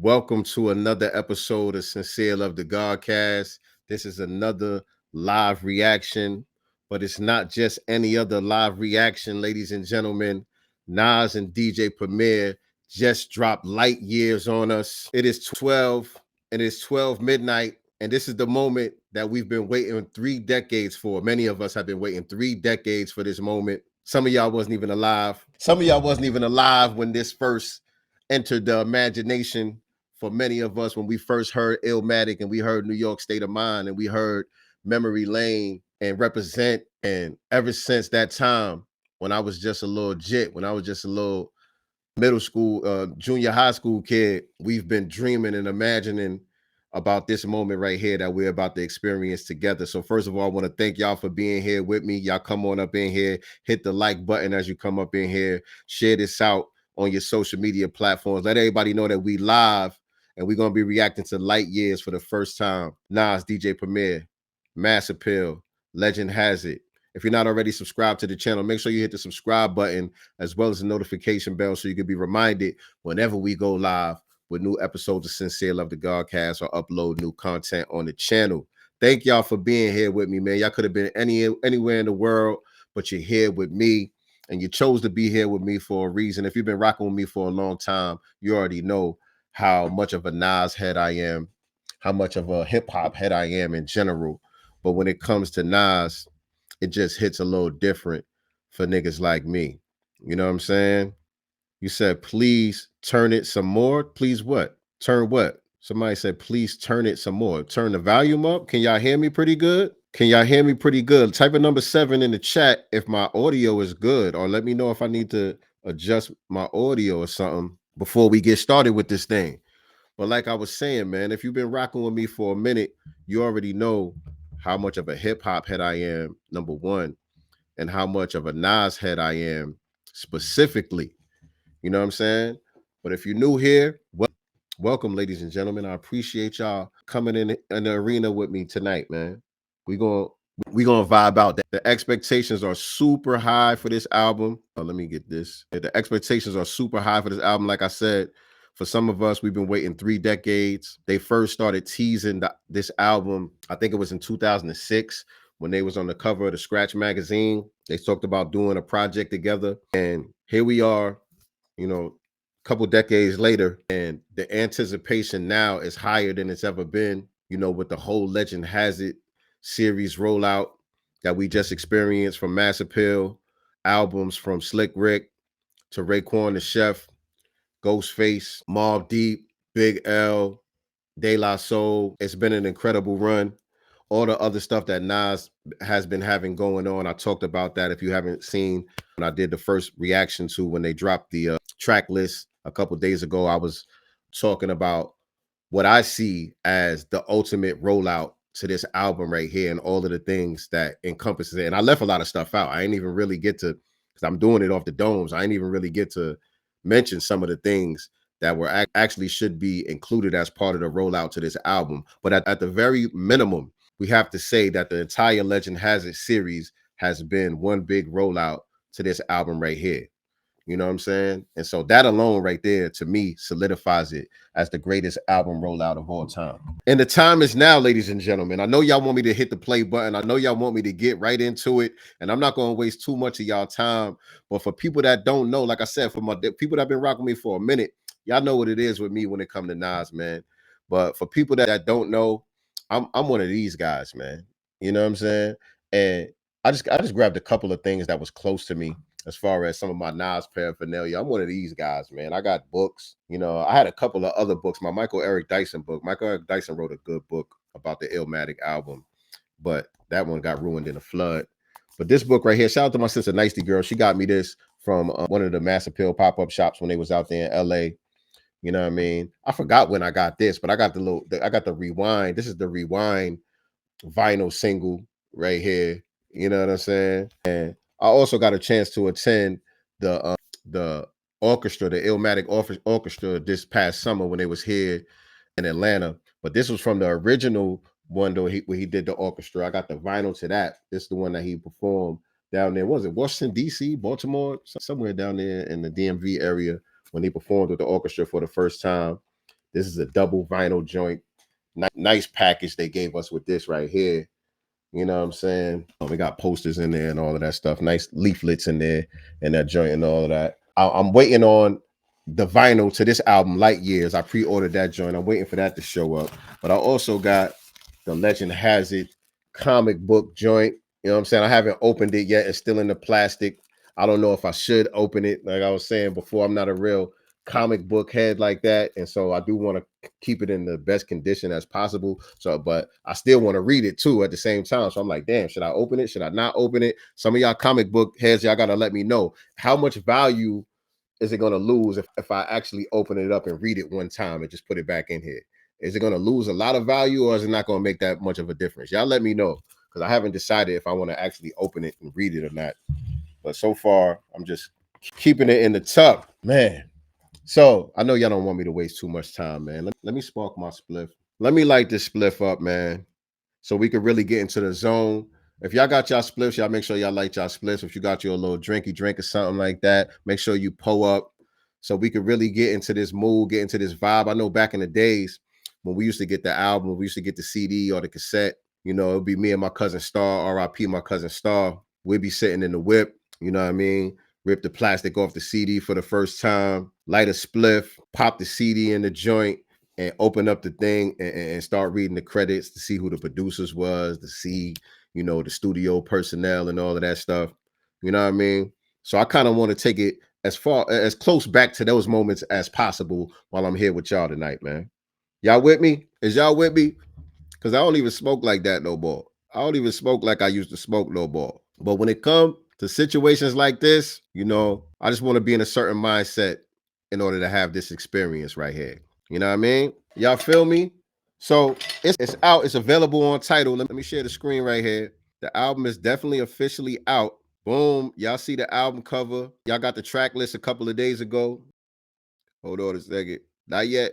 Welcome to another episode of Sincereluvdagod cast. This is another live reaction, but it's not just any other live reaction, ladies and gentlemen. Nas and DJ Premier just dropped Light Years on us. It is 12 and it's 12 midnight. And this is the moment that we've been waiting 3 decades for. Many of us have been waiting 3 decades for this moment. Some of y'all wasn't even alive. Some of y'all wasn't even alive when this first entered the imagination for many of us when we first heard Illmatic and we heard New York State of Mind and we heard Memory Lane and Represent. And ever since that time, when I was just a little jit, when I was just a little middle school, junior high school kid, we've been dreaming and imagining about this moment right here that we're about to experience together. So first of all, I want to thank y'all for being here with me. Y'all come on up in here, hit the like button as you come up in here, share this out on your social media platforms. Let everybody know that we live and we're going to be reacting to Light Years for the first time. Nas DJ Premier, Mass Appeal, Legend Has It. If you're not already subscribed to the channel, make sure you hit the subscribe button as well as the notification bell so you can be reminded whenever we go live with new episodes of Sincereluvdagod cast or upload new content on the channel. Thank y'all for being here with me, man. Y'all could have been anywhere in the world, but you're here with me and you chose to be here with me for a reason. If you've been rocking with me for a long time, you already know how much of a Nas head I am, how much of a hip hop head I am in general. But when it comes to Nas, it just hits a little different for niggas like me. You know what I'm saying? You said, please turn it some more. Please what? Turn what? Somebody said, please turn it some more. Turn the volume up. Can y'all hear me pretty good? Can y'all hear me pretty good? Type a number 7 in the chat if my audio is good, or let me know if I need to adjust my audio or something before we get started with this thing. But like I was saying, man, if you've been rocking with me for a minute, you already know how much of a hip hop head I am, number one, and how much of a Nas head I am specifically. You know what I'm saying? But if you're new here, welcome, ladies and gentlemen. I appreciate y'all coming in the arena with me tonight, man. We gonna vibe out. The expectations are super high for this album. Let me get this. The expectations are super high for this album. Like I said, for some of us, we've been waiting 3 decades. They first started teasing this album, I think it was in 2006, when they was on the cover of the Scratch magazine. They talked about doing a project together. And here we are, you know, a couple decades later, and the anticipation now is higher than it's ever been, you know, with the whole Legend Has It series rollout that we just experienced, from Mass Appeal, albums from Slick Rick to Raekwon the Chef, Ghostface, Mobb Deep, Big L, De La Soul. It's been an incredible run. All the other stuff that Nas has been having going on, I talked about that. If you haven't seen, when I did the first reaction to when they dropped the track list a couple days ago, I was talking about what I see as the ultimate rollout to this album right here and all of the things that encompasses it. And I left a lot of stuff out. I ain't even really get to, because I'm doing it off the domes, I ain't even really get to mention some of the things that were actually should be included as part of the rollout to this album. But at the very minimum, we have to say that the entire Legend Has It series has been one big rollout to this album right here. You know what I'm saying? And so that alone right there, to me, solidifies it as the greatest album rollout of all time. And the time is now, ladies and gentlemen. I know y'all want me to hit the play button. I know y'all want me to get right into it. And I'm not going to waste too much of y'all time. But for people that don't know, like I said, for my people that have been rocking me for a minute, y'all know what it is with me when it comes to Nas, man. But for people that don't know, I'm one of these guys, man. You know what I'm saying? And I just grabbed a couple of things that was close to me as far as some of my Nas paraphernalia. I'm one of these guys, man. I got books. You know, I had a couple of other books. My Michael Eric Dyson book. Michael Eric Dyson wrote a good book about the Illmatic album, but that one got ruined in a flood. But this book right here, shout out to my sister Nicety Girl. She got me this from one of the Mass Appeal pop-up shops when they was out there in LA. You know what I mean? I forgot when I got this, but I got I got the Rewind. This is the Rewind vinyl single right here. You know what I'm saying? And I also got a chance to attend the orchestra, the Illmatic orchestra, this past summer when they was here in Atlanta. But this was from the original one though, where he did the orchestra. I got the vinyl to that. This is the one that he performed down there. What was it Washington D.C., Baltimore, somewhere down there in the DMV area when he performed with the orchestra for the first time. This is a double vinyl joint. Nice package they gave us with this right here. You know what I'm saying? We got posters in there and all of that stuff. Nice leaflets in there and that joint and all of that. I'm waiting on the vinyl to this album, Light Years. I pre-ordered that joint. I'm waiting for that to show up. But I also got the Legend Has It comic book joint. You know what I'm saying? I haven't opened it yet. It's still in the plastic. I don't know if I should open it. Like I was saying before, I'm not a real comic book head like that. And so I do want to keep it in the best condition as possible. So, but I still want to read it too at the same time. So I'm like, damn, should I open it? Should I not open it? Some of y'all comic book heads, y'all got to let me know how much value is it going to lose if I actually open it up and read it one time and just put it back in here? Is it going to lose a lot of value or is it not going to make that much of a difference? Y'all let me know because I haven't decided if I want to actually open it and read it or not. But so far, I'm just keeping it in the tub, man. So I know y'all don't want me to waste too much time, man. Let me spark my spliff. Let me light this spliff up, man, so we can really get into the zone. If y'all got y'all spliffs, y'all make sure y'all light y'all spliffs. If you got your little drinky drink or something like that, make sure you pull up so we can really get into this mood, get into this vibe. I know back in the days when we used to get the album, we used to get the CD or the cassette, you know, it'd be me and my cousin Star, RIP my cousin Star. We'd be sitting in the whip, you know what I mean? Rip the plastic off the CD for the first time, light a spliff, pop the CD in the joint, and open up the thing and start reading the credits to see who the producers was, to see, you know, the studio personnel and all of that stuff. You know what I mean? So I kind of want to take it as close back to those moments as possible while I'm here with y'all tonight, man. Y'all with me? Is y'all with me? Because I don't even smoke like that no more. I don't even smoke like I used to smoke no more. But when it comes to situations like this, you know, I just want to be in a certain mindset in order to have this experience right here. You know what I mean? Y'all feel me? So it's out. It's available on Tidal. Let me share the screen right here. The album is definitely officially out. Boom. Y'all see the album cover. Y'all got the track list a couple of days ago. Hold on a second. Not yet.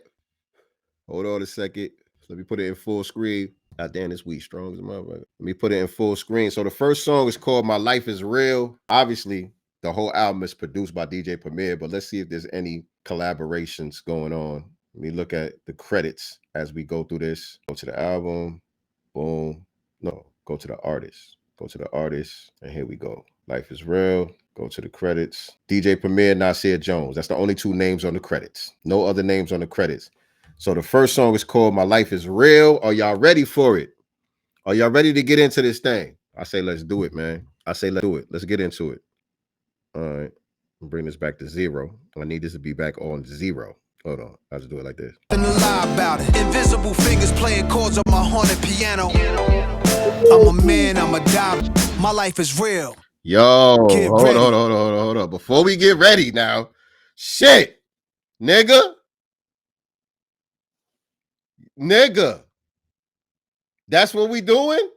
Hold on a second. Let me put it in full screen. God damn, this weed strong as a motherfucker. Let me put it in full screen. So the first song is called My Life Is Real. Obviously, the whole album is produced by DJ Premier, but let's see if there's any collaborations going on. Let me look at the credits as we go through this. Go to the album. Boom. No, go to the artist. Go to the artist. And here we go. Life Is Real. Go to the credits. DJ Premier, Nasir Jones. That's the only two names on the credits. No other names on the credits. So the first song is called My Life Is Real. Are y'all ready for it? Are y'all ready to get into this thing? I say let's do it, man. I say let's do it. Let's get into it. All right. Bring this back to 0. I need this to be back on 0. Hold on. I'll just do it like this. Lie about it. Invisible fingers playing chords on my haunted piano. I'm a man, I'm a die. My life is real. Yo, hold on. Before we get ready now, shit, nigga. That's what we doing?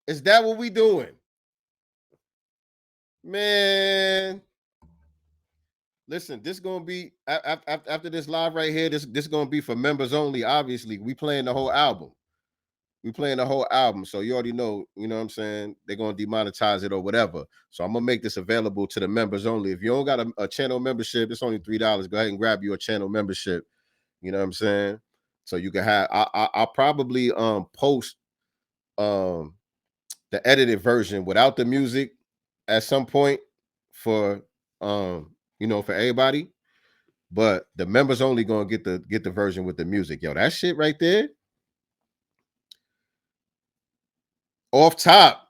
Is that what we doing? Man. Listen, this gonna be after this live right here. This gonna be for members only. Obviously, we playing the whole album. We playing the whole album, so you already know. You know what I'm saying? They're gonna demonetize it or whatever. So I'm gonna make this available to the members only. If you don't got a channel membership, it's only $3. Go ahead and grab your channel membership. You know what I'm saying? So you can have. I'll probably post the edited version without the music at some point for for everybody. But the members only gonna get the version with the music. Yo, that shit right there. Off top.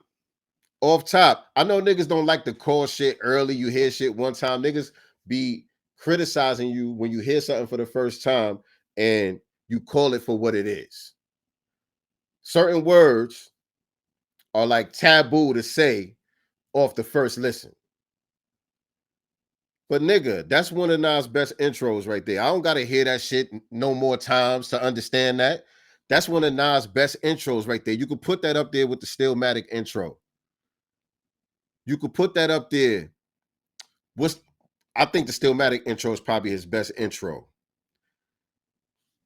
I know niggas don't like to call shit early. You hear shit one time. Niggas be criticizing you when you hear something for the first time and you call it for what it is. Certain words are like taboo to say off the first listen. But nigga, that's one of Nas' best intros right there. I don't gotta hear that shit no more times to understand that. That's one of Nas' best intros right there. You could put that up there with the Stillmatic intro. You could put that up there. I think the Stillmatic intro is probably his best intro.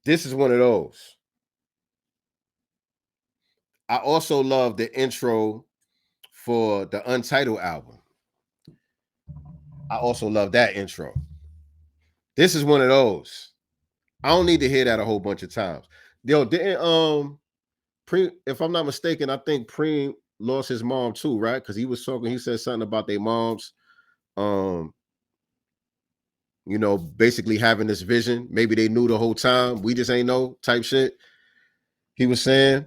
This is one of those. I also love the intro for the Untitled album. I also love that intro. This is one of those. I don't need to hear that a whole bunch of times. Yo, didn't if I'm not mistaken, I think Preem lost his mom too, right? Because he was talking, he said something about their moms, um, you know, basically having this vision. Maybe they knew the whole time. We just ain't know type shit. He was saying.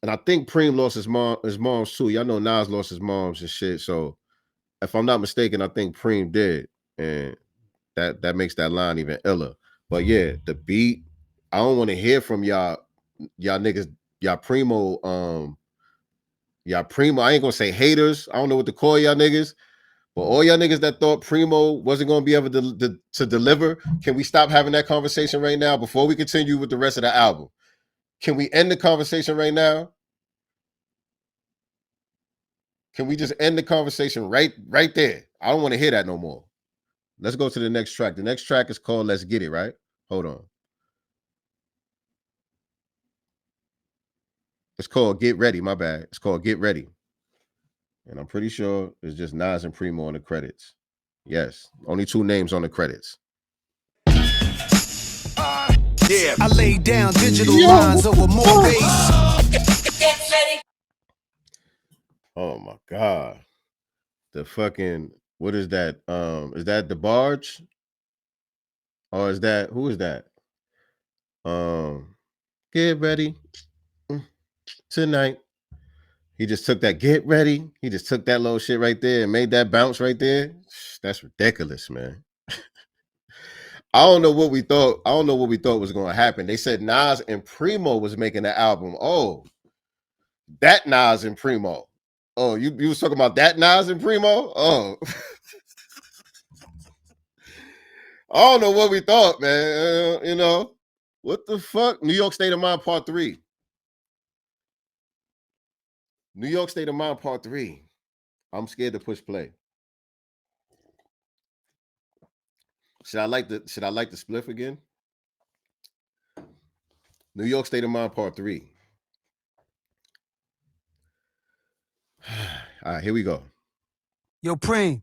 And I think Preem lost his moms too. Y'all know Nas lost his moms and shit. So if I'm not mistaken, I think Preem did. And that makes that line even iller. But yeah, the beat, I don't want to hear from y'all niggas, y'all primo. I ain't gonna say haters. I don't know what to call y'all niggas, but all y'all niggas that thought Primo wasn't gonna be able to deliver, can we stop having that conversation right now before we continue with the rest of the album? Can we end the conversation right now? Can we just end the conversation right there? I don't want to hear that no more. Let's go to the next track. The next track is called Let's Get It, right? Hold on. It's called Get Ready, my bad. It's called Get Ready. And I'm pretty sure it's just Nas and Primo on the credits. Yes, only 2 names on the credits. Yeah, I laid down digital lines over more bass. Oh my God. The fucking, what is that? Is that the barge? Or is that, who is that? Get ready tonight. He just took that get ready. He just took that little shit right there and made that bounce right there. That's ridiculous, man. I don't know what we thought. I don't know what we thought was going to happen. They said Nas and Primo was making the album. Oh, that Nas and Primo. Oh, you was talking about that Nas and Primo? Oh. I don't know what we thought, man. You know, what the fuck? New York State of Mind Part 3. New York State of Mind Part 3. I'm scared to push play. Should I like the spliff again? New York State of Mind Part 3. All right, here we go. Yo, Preem,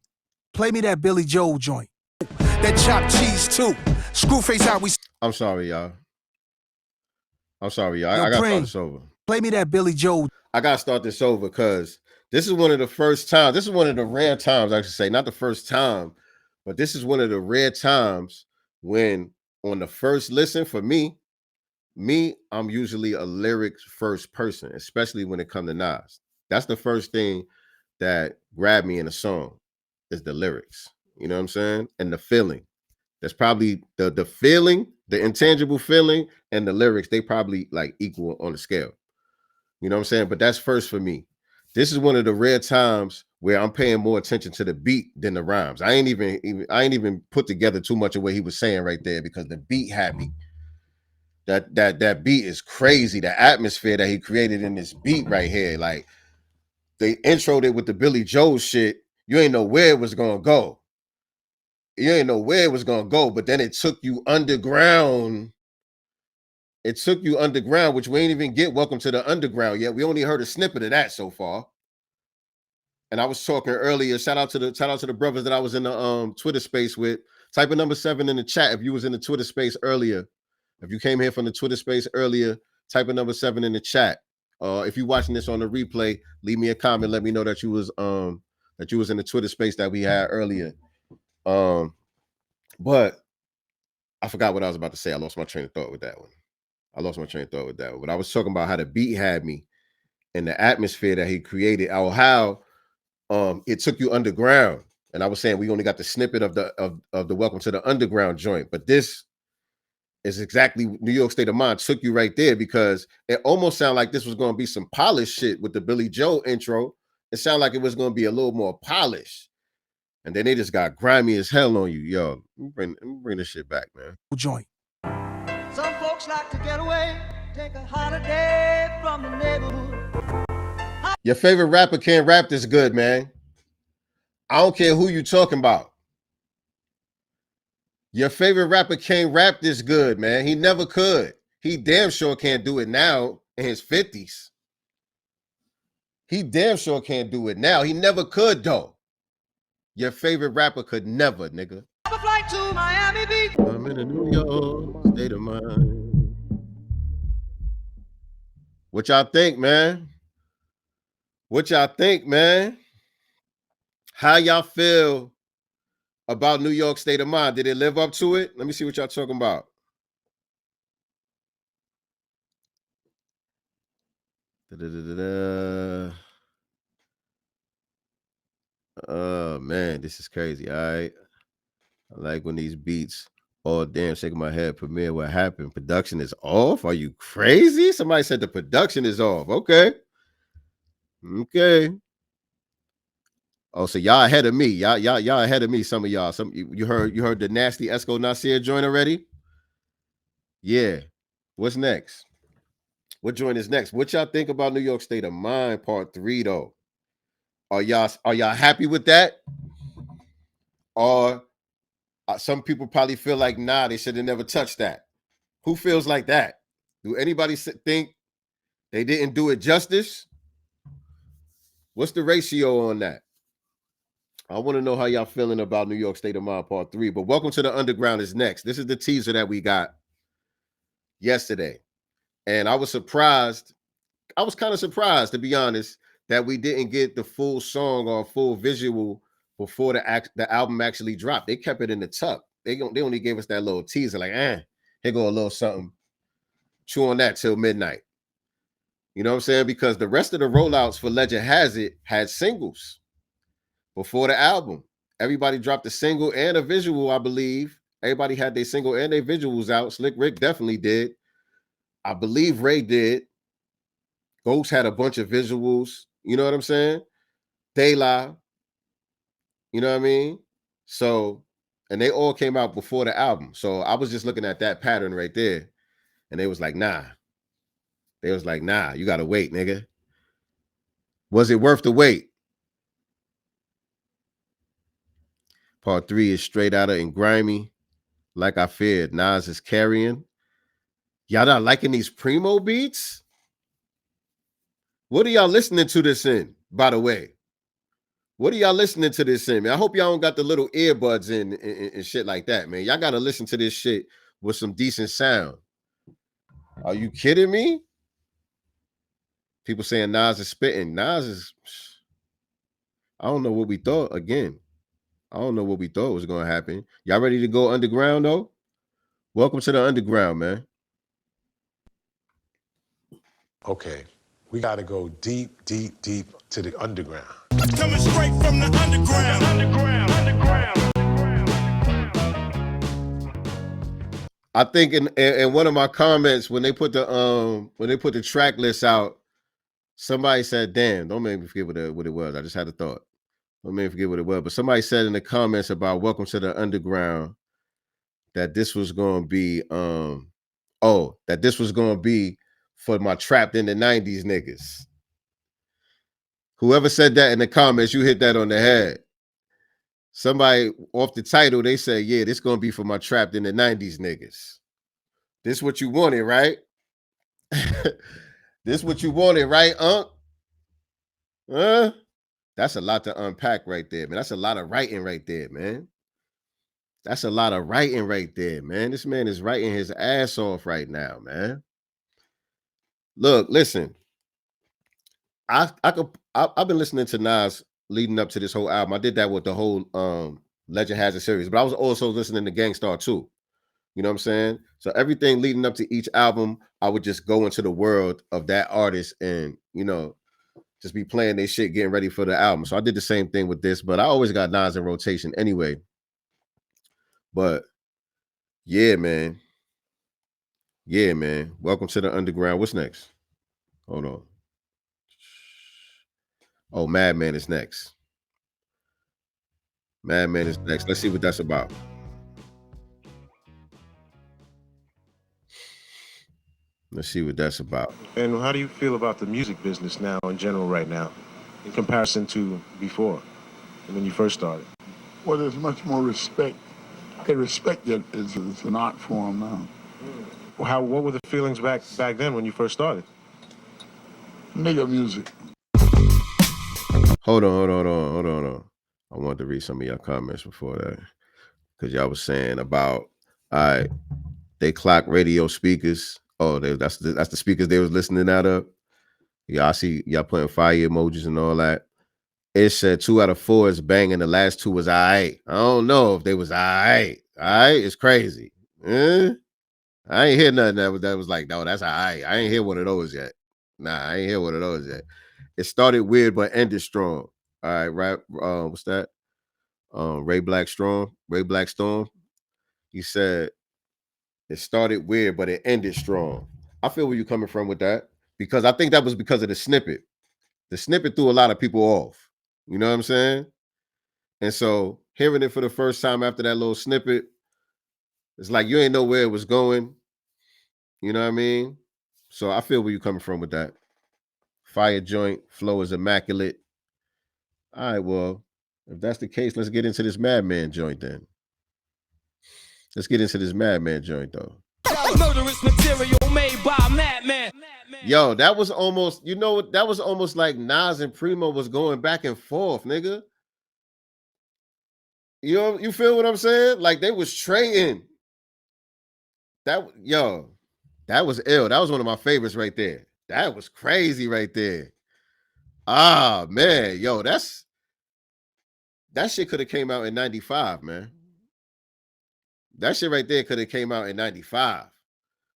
play me that Billy Joel joint. That chopped cheese too. Screwface how we. I'm sorry, y'all. I gotta start this over. Play me that Billy Joel. I gotta start this over because this is one of the first times. This is one of the rare times, I should say, not the first time, but this is one of the rare times when on the first listen for me, I'm usually a lyrics first person, especially when it comes to Nas. That's the first thing that grabbed me in a song is the lyrics. You know what I'm saying? And the feeling. That's probably the feeling, the intangible feeling, and the lyrics, they probably like equal on the scale. You know what I'm saying? But that's first for me. This is one of the rare times where I'm paying more attention to the beat than the rhymes. I ain't even put together too much of what he was saying right there because the beat had me. That beat is crazy. The atmosphere that he created in this beat right here, like they introed it with the Billy Joel shit. You ain't know where it was gonna go. You ain't know where it was gonna go, but then it took you underground. It took you underground, which we ain't even get Welcome to the Underground yet. We only heard a snippet of that so far. And I was talking earlier. Shout out to the brothers that I was in the Twitter space with. Type of number 7 in the chat if you was in the Twitter space earlier. If you came here from the Twitter space earlier, type of number 7 in the chat. If you're watching this on the replay, leave me a comment. Let me know that you was in the Twitter space that we had earlier. But I forgot what I was about to say. I lost my train of thought with that one. But I was talking about how the beat had me and the atmosphere that he created, or how it took you underground. And I was saying we only got the snippet of the Welcome to the Underground joint, but this is exactly New York State of Mind took you right there because it almost sounded like this was going to be some polished shit with the Billy Joel intro. It sounded like it was going to be a little more polished. And then they just got grimy as hell on you. Yo, bring this shit back, man. Joint. Some folks like to get away, take a holiday from the neighborhood. Your favorite rapper can't rap this good, man. I don't care who you talking about. Your favorite rapper can't rap this good, man. He never could. He damn sure can't do it now in his 50s. He damn sure can't do it now. He never could, though. Your favorite rapper could never, nigga. A flight to Miami Beach. I'm in a New York state of mind. What y'all think, man? What y'all think, man? How y'all feel about New York state of mind? Did it live up to it? Let me see what y'all talking about. Oh man, this is crazy. All right. I like when these beats, oh damn, shaking my head. Premier, what happened? Production is off? Are you crazy? Somebody said the production is off. Okay. Okay. Oh, so y'all ahead of me. Y'all ahead of me. Some of y'all. Some you heard the nasty Esco Nasir joint already? Yeah. What's next? What joint is next? What y'all think about New York State of Mind Part 3 though? Are y'all happy with that? Or some people probably feel like, nah, they should have never touched that. Who feels like that? Do anybody think they didn't do it justice? What's the ratio on that? I want to know how y'all feeling about New York State of Mind Part 3. But Welcome to the Underground is next. This is the teaser that we got yesterday. And I was surprised. I was kind of surprised, to be honest, that we didn't get the full song or full visual before the album actually dropped. They kept it in the tuck. They only gave us that little teaser, like, here go a little something. Chew on that till midnight. You know what I'm saying? Because the rest of the rollouts for Legend Has It had singles before the album. Everybody dropped a single and a visual, I believe. Everybody had their single and their visuals out. Slick Rick definitely did. I believe Ray did. Ghost had a bunch of visuals. You know what I'm saying? De La. You know what I mean? So, and they all came out before the album. So I was just looking at that pattern right there. And they was like, nah. They was like, nah, you got to wait, nigga. Was it worth the wait? Part 3 is straight out of and grimy. Like I feared, Nas is carrying. Y'all not liking these Primo beats? What are y'all listening to this in, by the way? What are y'all listening to this in, man? I hope y'all don't got the little earbuds in and shit like that, man. Y'all got to listen to this shit with some decent sound. Are you kidding me? People saying Nas is spitting. Nas is... I don't know what we thought, again. I don't know what we thought was going to happen. Y'all ready to go underground, though? Welcome to the underground, man. Okay, we got to go deep, deep, deep to the underground. Coming straight from the underground. I think in one of my comments when they put the track list out, somebody said, "Damn, don't make me forget what it was." I just had a thought. Don't make me forget what it was. But somebody said in the comments about Welcome to the Underground that this was going to be that this was going to be for my trapped in the 90s niggas. Whoever said that in the comments, you hit that on the head. Somebody off the title, they say, yeah, this going to be for my trapped in the 90s niggas. This what you wanted, right? This what you wanted, right, Unc? That's a lot to unpack right there, man. That's a lot of writing right there, man. That's a lot of writing right there, man. This man is writing his ass off right now, man. Look, listen. I've been listening to Nas leading up to this whole album. I did that with the whole Legend Has It series, but I was also listening to Gangstar too. You know what I'm saying? So everything leading up to each album, I would just go into the world of that artist and, you know, just be playing their shit, getting ready for the album. So I did the same thing with this, but I always got Nas in rotation anyway. But yeah, man. Yeah, man. Welcome to the underground. What's next? Hold on. Oh, Madman is next. Madman is next. Let's see what that's about. Let's see what that's about. And how do you feel about the music business now in general right now in comparison to before when you first started? Well, there's much more respect. They respect it as an art form now. What were the feelings back then when you first started? Nigga music. Hold on. I wanted to read some of your comments before that. because y'all was saying about they clock radio speakers. Oh, that's the speakers they was listening out of. Y'all see y'all putting fire emojis and all that. It said 2 out of 4 is banging. The last 2 was all right. I don't know if they was all right. All right, it's crazy. I ain't hear nothing that was like, no, that's all right. I ain't hear one of those yet. Nah, I ain't hear one of those yet. It started weird but ended strong. All right, right. What's that? Ray Black Storm. He said it started weird, but it ended strong. I feel where you're coming from with that because I think that was because of the snippet. The snippet threw a lot of people off. You know what I'm saying? And so hearing it for the first time after that little snippet, it's like you ain't know where it was going. You know what I mean? So I feel where you're coming from with that. Fire joint, flow is immaculate. All right, well, if that's the case, let's get into this Madman joint then. Let's get into this Madman joint though. Murderous material made by a madman. Yo, that was almost, you know what? That was almost like Nas and Primo was going back and forth, nigga. You feel what I'm saying? Like they was trading. That was ill. That was one of my favorites right there. That was crazy right there. Ah man, yo, that shit could have came out in 95, man. That shit right there could have came out in 95,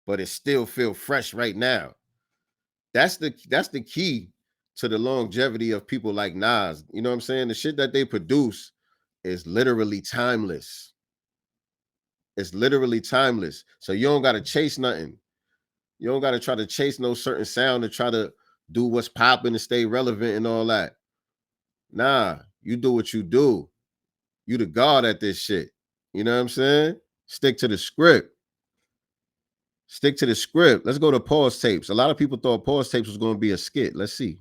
but it still feel fresh right now. That's the key to the longevity of people like Nas. You know what I'm saying? The shit that they produce is literally timeless. It's literally timeless. So you don't gotta chase nothing. You don't gotta try to chase no certain sound to try to do what's popping and stay relevant and all that. Nah, you do what you do. You the god at this shit. You know what I'm saying? Stick to the script. Stick to the script. Let's go to pause tapes. A lot of people thought pause tapes was going to be a skit. Let's see.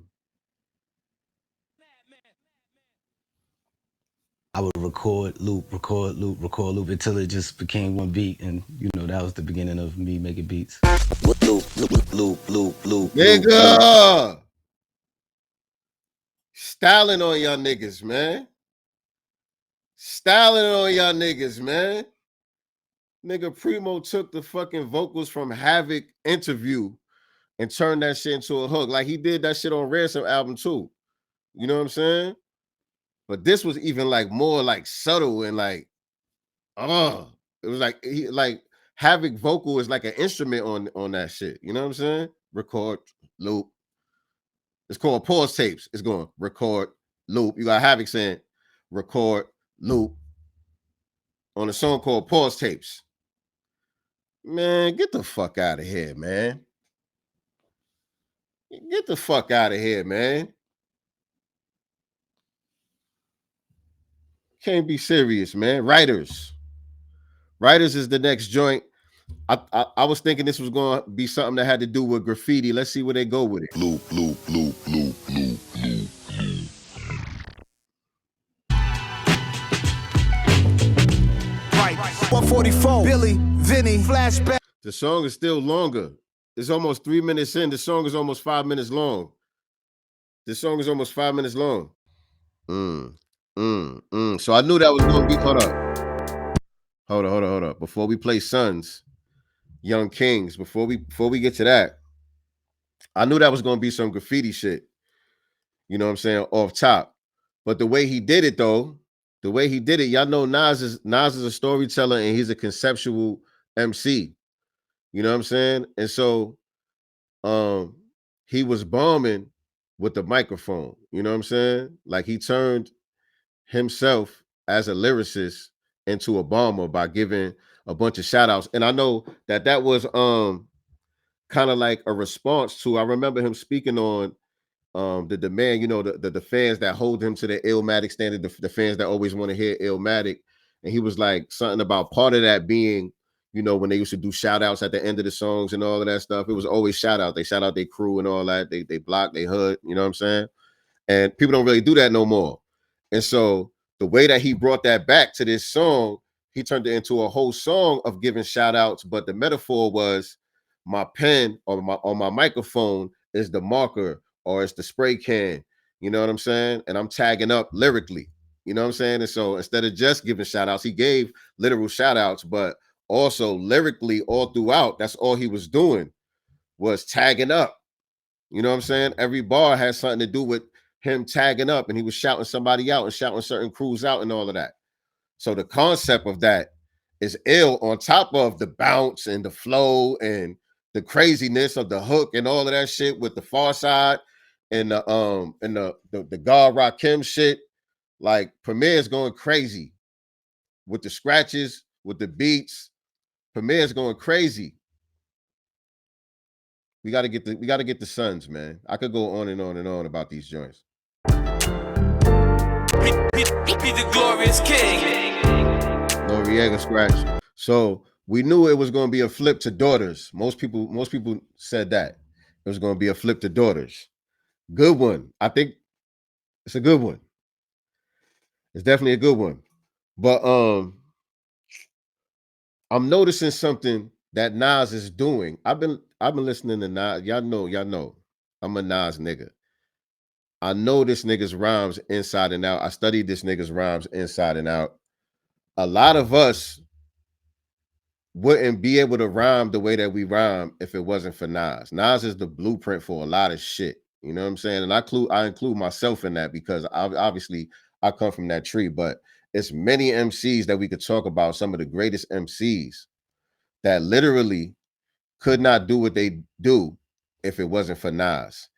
I would record loop until it just became one beat, and you know that was the beginning of me making beats. Loop. Nigga! Styling on y'all niggas, man. Styling on y'all niggas, man. Nigga, Primo took the fucking vocals from Havoc interview and turned that shit into a hook. Like he did that shit on Ransom album too. You know what I'm saying? But this was even like more like subtle and like, it was like Havoc vocal is like an instrument on that shit. You know what I'm saying? Record, loop. It's called pause tapes. It's going record, loop. You got Havoc saying record, loop on a song called Pause Tapes. Man, get the fuck out of here, man. Get the fuck out of here, man. Can't be serious, man. Writers is the next joint. I was thinking this was going to be something that had to do with graffiti. Let's see where they go with it. Loop. Right. 144. Billy, Vinny, flashback. The song is still longer. It's almost 3 minutes in. The song is almost 5 minutes long. So I knew that was going to be. Hold up. Before we play Sons, Young Kings, before we get to that, I knew that was going to be some graffiti shit. You know what I'm saying? Off top. But the way he did it, though, y'all know Nas is a storyteller and he's a conceptual MC. You know what I'm saying? And so he was bombing with the microphone. You know what I'm saying? Like he turned himself as a lyricist into a bomber by giving a bunch of shout outs. And I know that was kind of like a response to, I remember him speaking on the demand, you know, the fans that hold him to the Illmatic standard, the fans that always want to hear Illmatic. And he was like something about part of that being, you know, when they used to do shout outs at the end of the songs and all of that stuff, it was always shout out. They shout out their crew and all that. They block, they hood, you know what I'm saying? And people don't really do that no more. And so the way that he brought that back to this song, he turned it into a whole song of giving shout outs. But the metaphor was my pen or my microphone is the marker or it's the spray can. You know what I'm saying? And I'm tagging up lyrically. You know what I'm saying? And so instead of just giving shout outs, he gave literal shout outs, but also lyrically all throughout, that's all he was doing was tagging up. You know what I'm saying? Every bar has something to do with him tagging up, and he was shouting somebody out and shouting certain crews out and all of that. So the concept of that is ill on top of the bounce and the flow and the craziness of the hook and all of that shit with the Far Side and the God Rakim shit. Like Premier's going crazy with the scratches, with the beats. Premier's going crazy. We gotta get the Sons, man. I could go on and on and on about these joints. Be the glorious king. Noriega scratch. So we knew it was going to be a flip to Daughters. Most people said that it was going to be a flip to Daughters. Good one. I think it's a good one. It's definitely a good one. But I'm noticing something that Nas is doing. I've been listening to Nas. Y'all know. I'm a Nas nigga. I know this nigga's rhymes inside and out. I studied this nigga's rhymes inside and out. A lot of us wouldn't be able to rhyme the way that we rhyme if it wasn't for Nas. Nas is the blueprint for a lot of shit. You know what I'm saying? And I include myself in that because obviously I come from that tree, but it's many MCs that we could talk about, some of the greatest MCs that literally could not do what they do if it wasn't for Nas.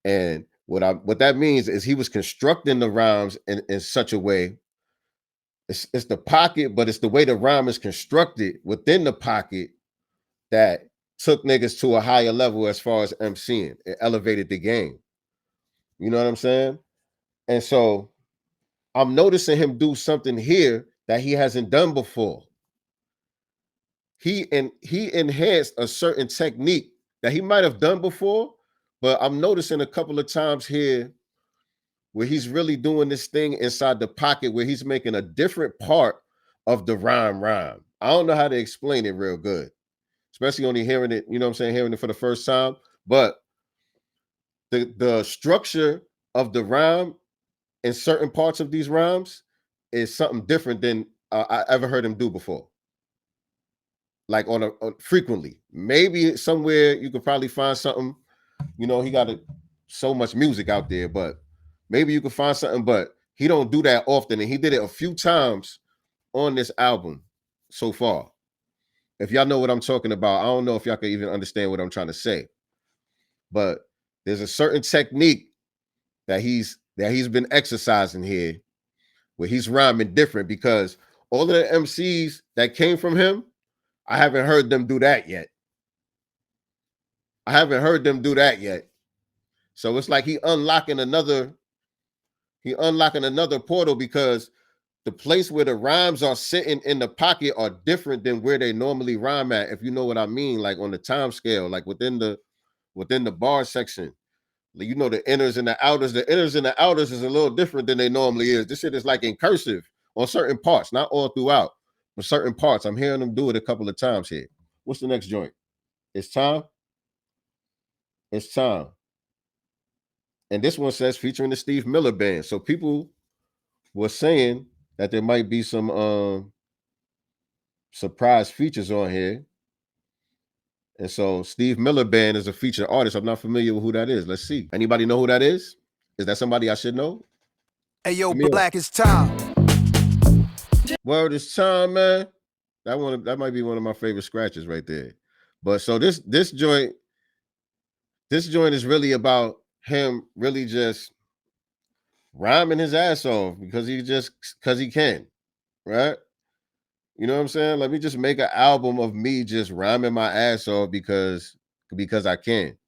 And what that means is he was constructing the rhymes in such a way. It's the pocket, but it's the way the rhyme is constructed within the pocket that took niggas to a higher level as far as MCing. It elevated the game. You know what I'm saying? And so I'm noticing him do something here that he hasn't done before. He enhanced a certain technique that he might have done before, but I'm noticing a couple of times here where he's really doing this thing inside the pocket where he's making a different part of the rhyme. I don't know how to explain it real good, especially only hearing it, you know what I'm saying, hearing it for the first time. But the structure of the rhyme in certain parts of these rhymes is something different than I ever heard him do before. Like on frequently. Maybe somewhere you could probably find something, you know, he got so much music out there, but maybe you could find something, but he don't do that often. And he did it a few times on this album so far. If y'all know what I'm talking about, I don't know if y'all can even understand what I'm trying to say. But there's a certain technique that he's been exercising here where he's rhyming different because all of the MCs that came from him, I haven't heard them do that yet. So it's like he unlocking another portal because the place where the rhymes are sitting in the pocket are different than where they normally rhyme at, if you know what I mean, like on the time scale, like within the bar section. You know, the inners and the outers. The inners and the outers is a little different than they normally is. This shit is like in cursive on certain parts, not all throughout, but certain parts. I'm hearing them do it a couple of times here. What's the next joint? It's time. It's time. And this one says featuring the Steve Miller Band. So people were saying that there might be some surprise features on here. And so Steve Miller Band is a featured artist. I'm not familiar with who that is. Let's see. Anybody know who that is? Is that somebody I should know? Hey, yo, Black, it's time. Word, is time, man. That might be one of my favorite scratches right there. But so this joint is really about him really just rhyming his ass off because he can, right? You know what I'm saying? Let me just make an album of me just rhyming my ass off because I can.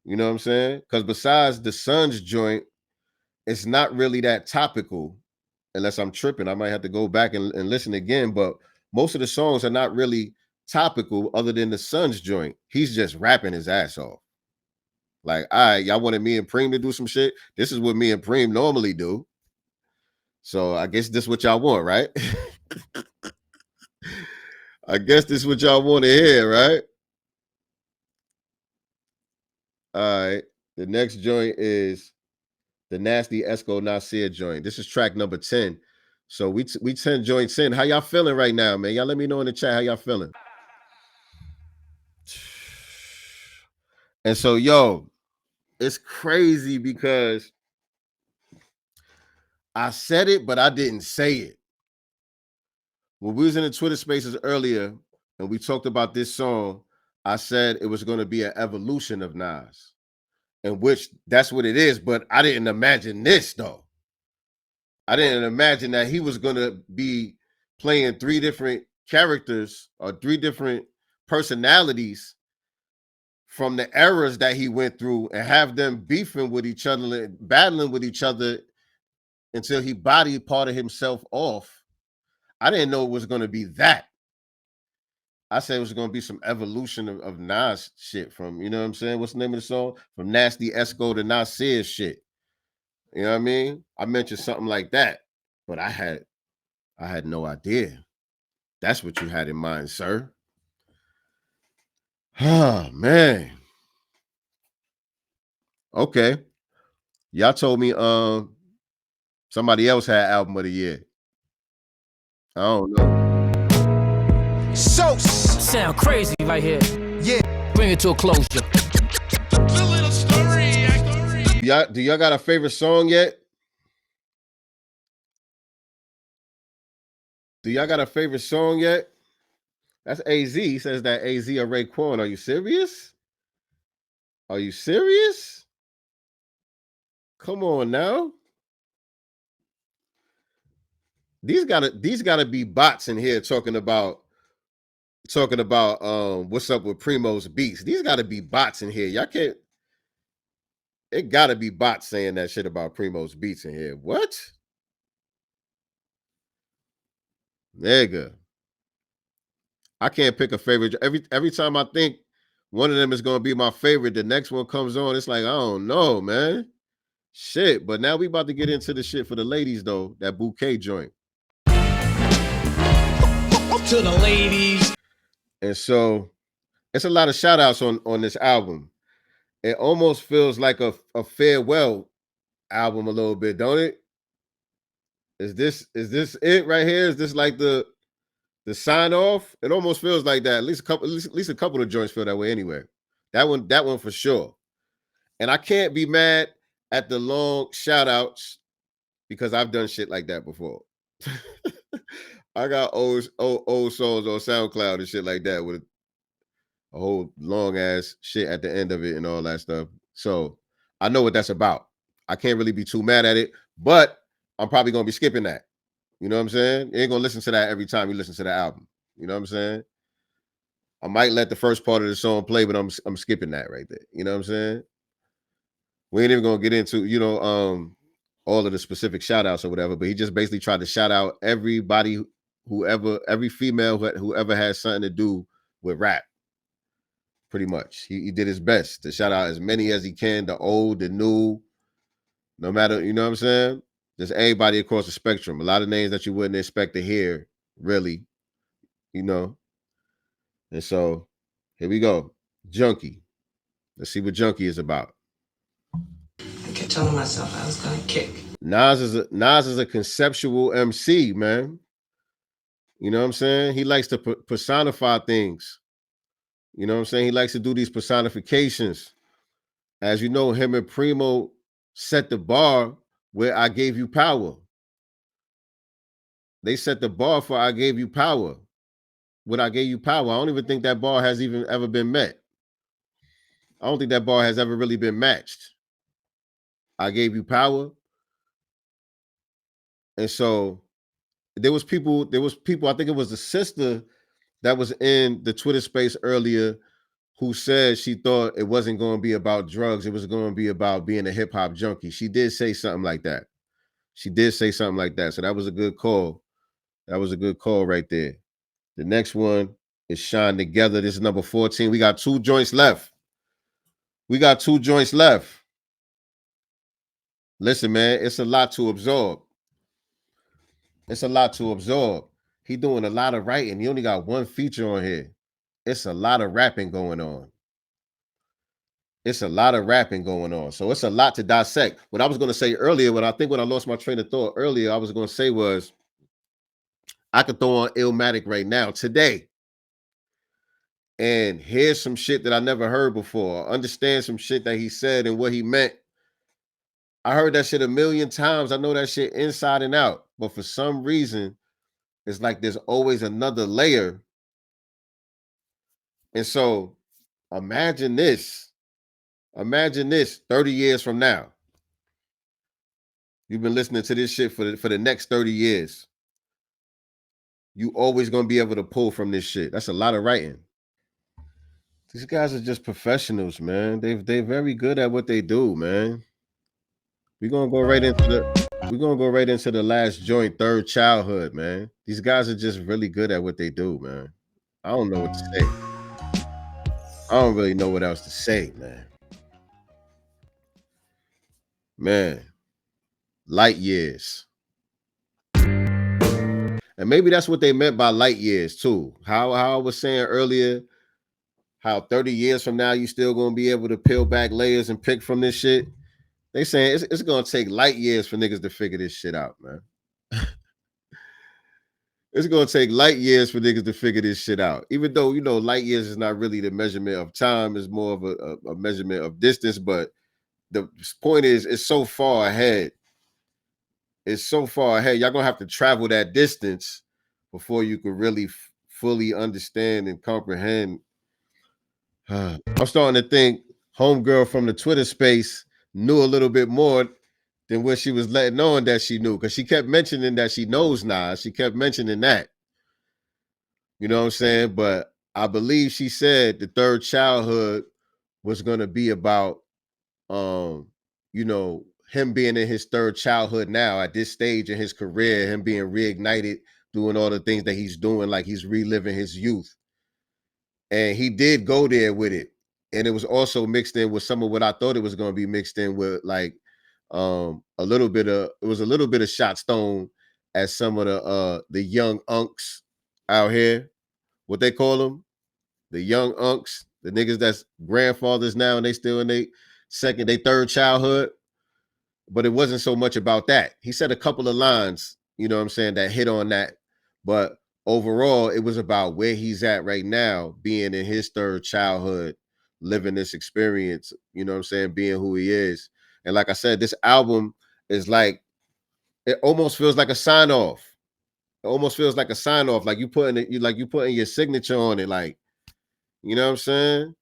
You know what I'm saying? Because besides the Suns joint, it's not really that topical unless I'm tripping. I might have to go back and listen again, but most of the songs are not really topical other than the Suns joint. He's just rapping his ass off. Like, all right, y'all wanted me and Preem to do some shit. This is what me and Preem normally do. So I guess this is what y'all want, right? I guess this is what y'all want to hear, right? All right. The next joint is the Nasty Esco Nasir joint. This is track number 10. So we 10 joints in. How y'all feeling right now, man? Y'all let me know in the chat how y'all feeling. And so, yo, it's crazy because I said it, but I didn't say it. When we was in the Twitter spaces earlier and we talked about this song, I said it was going to be an evolution of Nas, in which that's what it is. But I didn't imagine this, though. I didn't imagine that he was going to be playing 3 different characters or 3 different personalities from the eras that he went through and have them beefing with each other, battling with each other until he bodied part of himself off. I didn't know it was going to be that. I said it was going to be some evolution of Nas shit from, you know what I'm saying? What's the name of the song? From Nasty Esco to Nasir shit. You know what I mean? I mentioned something like that, but I had no idea. That's what you had in mind, sir. Oh, man. Okay. Y'all told me somebody else had album of the year. I don't know. So Sound crazy right here. yeah. Bring it to a closure. Do y'all got a favorite song yet? Do y'all got a favorite song yet? That's AZ. He says that AZ or Raekwon. Are you serious? Are you serious? Come on now. These gotta be bots in here talking about what's up with Primo's beats. These gotta be bots in here. Y'all can't. It gotta be bots saying that shit about Primo's beats in here. What? Nigga. I can't pick a favorite. Every time I think one of them is gonna be my favorite, the next one comes on. It's like, I don't know, man. Shit. But now we about to get into the shit for the ladies, though. That bouquet joint. To the ladies. And so it's a lot of shout outs on this album. It almost feels like a farewell album a little bit, don't it? Is this it right here? Is this like the sign off? It almost feels like that. At least a couple of joints feel that way anyway. That one for sure. And I can't be mad at the long shout outs because I've done shit like that before. I got old songs on SoundCloud and shit like that with a whole long ass shit at the end of it and all that stuff. So I know what that's about. I can't really be too mad at it, but I'm probably gonna be skipping that. You know what I'm saying? You ain't gonna listen to that every time you listen to the album. You know what I'm saying? I might let the first part of the song play, but I'm skipping that right there. You know what I'm saying? We ain't even gonna get into, all of the specific shout outs or whatever, but he just basically tried to shout out everybody, every female whoever has something to do with rap. Pretty much. He did his best to shout out as many as he can, the old, the new, no matter, you know what I'm saying? Just everybody across the spectrum. A lot of names that you wouldn't expect to hear, really, you know. And so here we go. Junkie. Let's see what Junkie is about. I kept telling myself I was gonna kick. Nas is a conceptual MC, man. You know what I'm saying? He likes to personify things. You know what I'm saying? He likes to do these personifications. As you know, him and Primo set the bar where I gave you power. They set the bar for I gave you power. When I gave you power, I don't even think that bar has even ever been met. I don't think that bar has ever really been matched. I gave you power. And so there was people, I think it was the sister that was in the Twitter space earlier who said she thought it wasn't going to be about drugs. It was going to be about being a hip hop junkie. She did say something like that. So that was a good call. That was a good call right there. The next one is Shine Together. This is number 14. We got 2 joints left. Listen, man, it's a lot to absorb. He doing a lot of writing. He only got 1 feature on here. It's a lot of rapping going on. it's a lot of rapping going on. So it's a lot to dissect. What I was going to say earlier, when I lost my train of thought earlier, I was going to say was I could throw on Illmatic right now today. And here's some shit that I never heard before. Understand some shit that he said and what he meant. I heard that shit a million times. I know that shit inside and out. But for some reason, it's like there's always another layer. And so imagine this. Imagine this 30 years from now. You've been listening to this shit for the next 30 years. You always gonna be able to pull from this shit. That's a lot of writing. These guys are just professionals, man. They're very good at what they do, man. We're gonna go right into the last joint, Third Childhood, man. These guys are just really good at what they do, man. I don't know what to say. I don't really know what else to say, man. Man, light years. And maybe that's what they meant by light years too. How I was saying earlier, how 30 years from now you still gonna be able to peel back layers and pick from this shit. They saying it's gonna take light years for niggas to figure this shit out, man. It's gonna take light years for niggas to figure this shit out. Even though, you know, light years is not really the measurement of time, it's more of a measurement of distance. But the point is, it's so far ahead. It's so far ahead. Y'all gonna have to travel that distance before you can really fully understand and comprehend. I'm starting to think homegirl from the Twitter space knew a little bit more than what she was letting on that she knew, because she kept mentioning that she knows Nas. She kept mentioning that. You know what I'm saying? But I believe she said the Third Childhood was going to be about, you know, him being in his third childhood now at this stage in his career, him being reignited, doing all the things that he's doing, like he's reliving his youth. And he did go there with it. And it was also mixed in with some of what I thought it was going to be mixed in with, like a little bit of shot stone at some of the young unks out here. What they call them? The young unks, the niggas that's grandfathers now and they still in their third childhood. But it wasn't so much about that. He said a couple of lines, you know what I'm saying, that hit on that. But overall, it was about where he's at right now, being in his third childhood, living this experience, you know what I'm saying, being who he is. And like I said, this album is like, it almost feels like a sign off. It almost feels like a sign off, like you putting your signature on it, like, you know what I'm saying?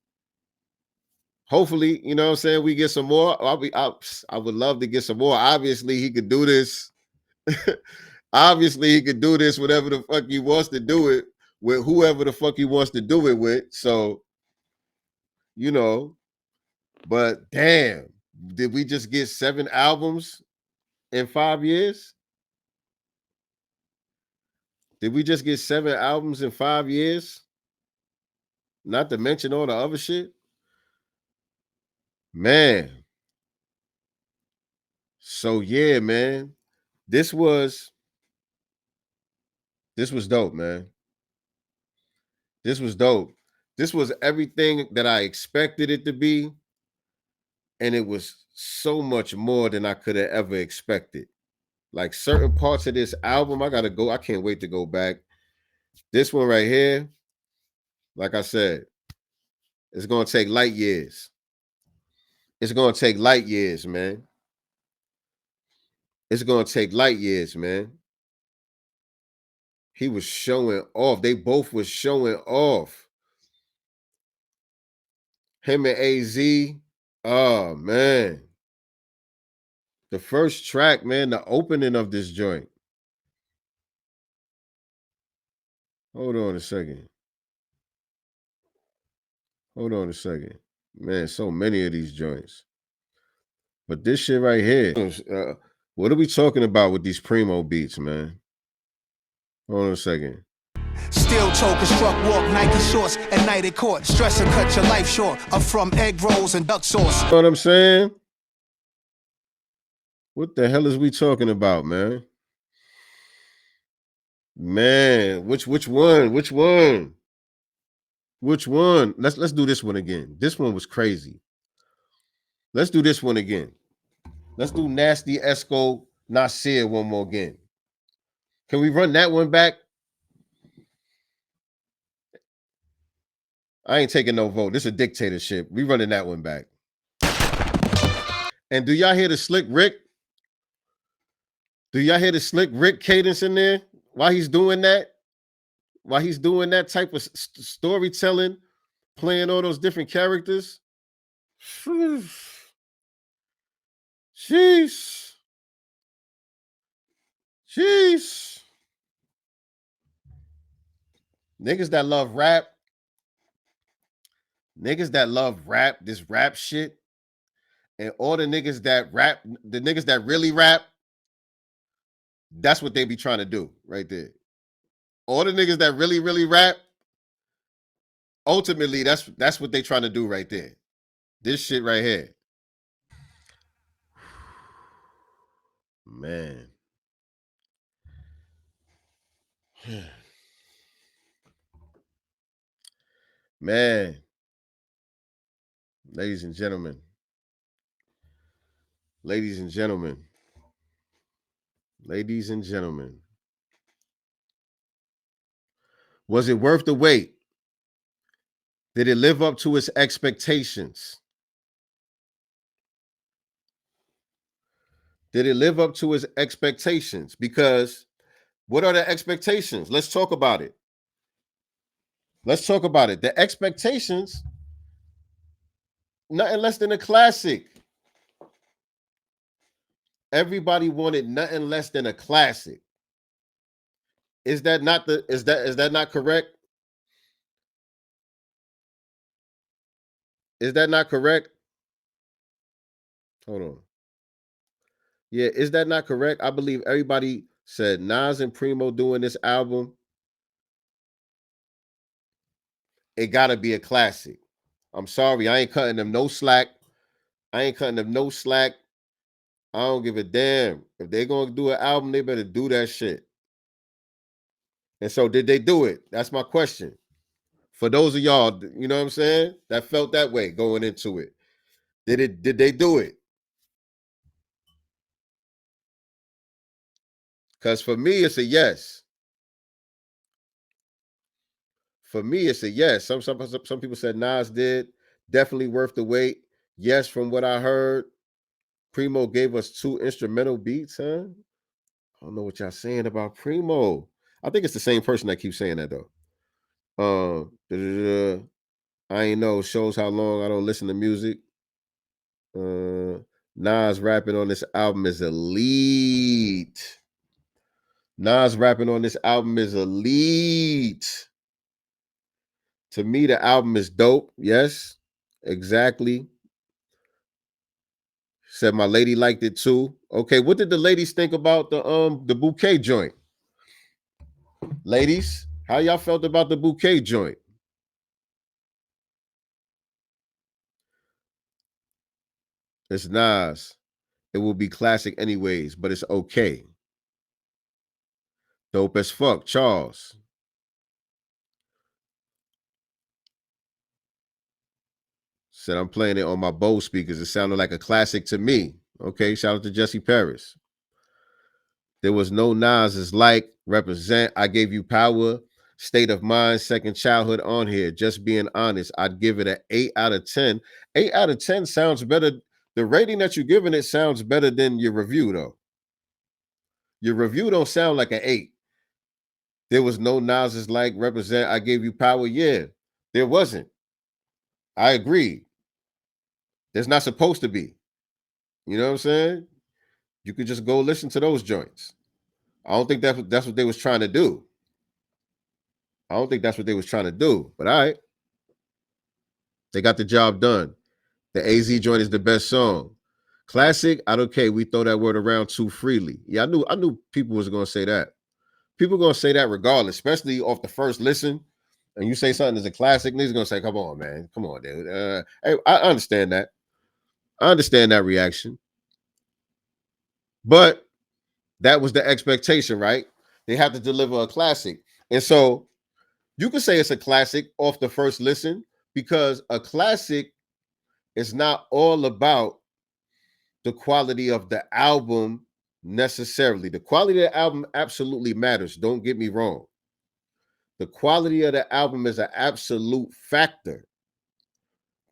Hopefully, you know what I'm saying, we get some more. I would love to get some more. Obviously, he could do this. Obviously, he could do this whatever the fuck he wants to do it with, whoever the fuck he wants to do it with. So, you know, but damn, did we just get 7 albums in 5 years? Did we just get 7 albums in 5 years? Not to mention all the other shit. Man. So yeah, man. This was dope, man. This was dope. This was everything that I expected it to be. And it was so much more than I could have ever expected. Like certain parts of this album, I can't wait to go back. This one right here, like I said, it's gonna take light years. It's gonna take light years, man. It's gonna take light years, man. He was showing off. They both was showing off. Him and AZ. Oh man. The first track, man, the opening of this joint. Hold on a second. Man, so many of these joints. But this shit right here, what are we talking about with these primo beats, man? Hold on a second. Steel choker, struck walk, Nike shorts, and night at court. Stress and cut your life short. I'm from egg rolls and duck sauce. You know what I'm saying? What the hell is we talking about, man? Man, which one? Which one? Let's do this one again. This one was crazy. Let's do this one again. Let's do Nasty Esco Nasir one more again. Can we run that one back? I ain't taking no vote. This is a dictatorship. We running that one back. And do y'all hear the Slick Rick? Do y'all hear the Slick Rick cadence in there? While he's doing that? While he's doing that type of storytelling, playing all those different characters? Jeez. Jeez. Niggas that love rap, this rap shit, and all the niggas that rap, the niggas that really rap, that's what they be trying to do right there. All the niggas that really, really rap, ultimately, that's what they trying to do right there. This shit right here. Man. Man. Ladies and gentlemen. Ladies and gentlemen. Ladies and gentlemen. Was it worth the wait? Did it live up to its expectations? Did it live up to its expectations? Because what are the expectations? Let's talk about it. Let's talk about it. The expectations, nothing less than a classic. Everybody wanted nothing less than a classic. Is that not correct? Is that not correct? Hold on. Yeah, is that not correct? I believe everybody said Nas and Primo doing this album, it gotta be a classic. I'm sorry, I ain't cutting them no slack. I don't give a damn. If they're gonna do an album, they better do that shit. And so did they do it? That's my question. For those of y'all, you know what I'm saying, that felt that way going into it. Did they do it? Because for me, it's a yes. For me, it's a yes. Some people said Nas did. Definitely worth the wait. Yes, from what I heard, Primo gave us 2 instrumental beats, huh? I don't know what y'all saying about Primo. I think it's the same person that keeps saying that though. I ain't know, shows how long I don't listen to music. Nas rapping on this album is elite. Nas rapping on this album is elite. To me, the album is dope. Yes, exactly. Said my lady liked it too. Okay, what did the ladies think about the bouquet joint? Ladies, how y'all felt about the bouquet joint? It's Nas. It will be classic anyways, but it's okay. Dope as fuck, Charles. Said I'm playing it on my Bose speakers. It sounded like a classic to me. Okay, shout out to Jesse Paris. There was no Nas's like, represent, I gave you power, state of mind, second childhood on here. Just being honest, I'd give it an 8 out of 10. 8 out of 10 sounds better. The rating that you're giving it sounds better than your review, though. Your review don't sound like an 8. There was no Nas's like, represent, I gave you power. Yeah, there wasn't. I agree. There's not supposed to be. You know what I'm saying? You could just go listen to those joints. I don't think that's what they was trying to do. But all right. They got the job done. The AZ joint is the best song. Classic, I don't care. We throw that word around too freely. Yeah, I knew people was gonna say that. People gonna say that regardless, especially off the first listen. And you say something is a classic, niggas gonna say, come on, man. Come on, dude. Hey, I understand that. I understand that reaction. But that was the expectation, right? They have to deliver a classic. And so you could say it's a classic off the first listen because a classic is not all about the quality of the album necessarily. The quality of the album absolutely matters. Don't get me wrong. The quality of the album is an absolute factor,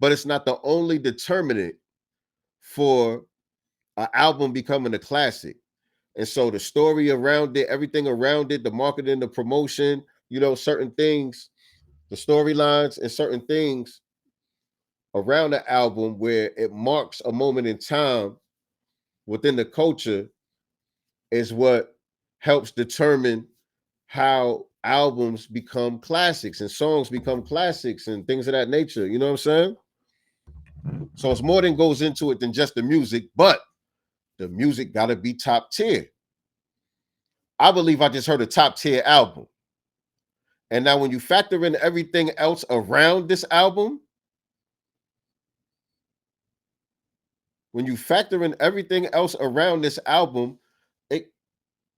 but it's not the only determinant for an album becoming a classic. And so the story around it, everything around it, the marketing, the promotion, certain things, the storylines and certain things around the album where it marks a moment in time within the culture is what helps determine how albums become classics and songs become classics and things of that nature. You know what I'm saying? So it's more than goes into it than just the music, but the music got to be top tier. I believe I just heard a top tier album. And now when you factor in everything else around this album,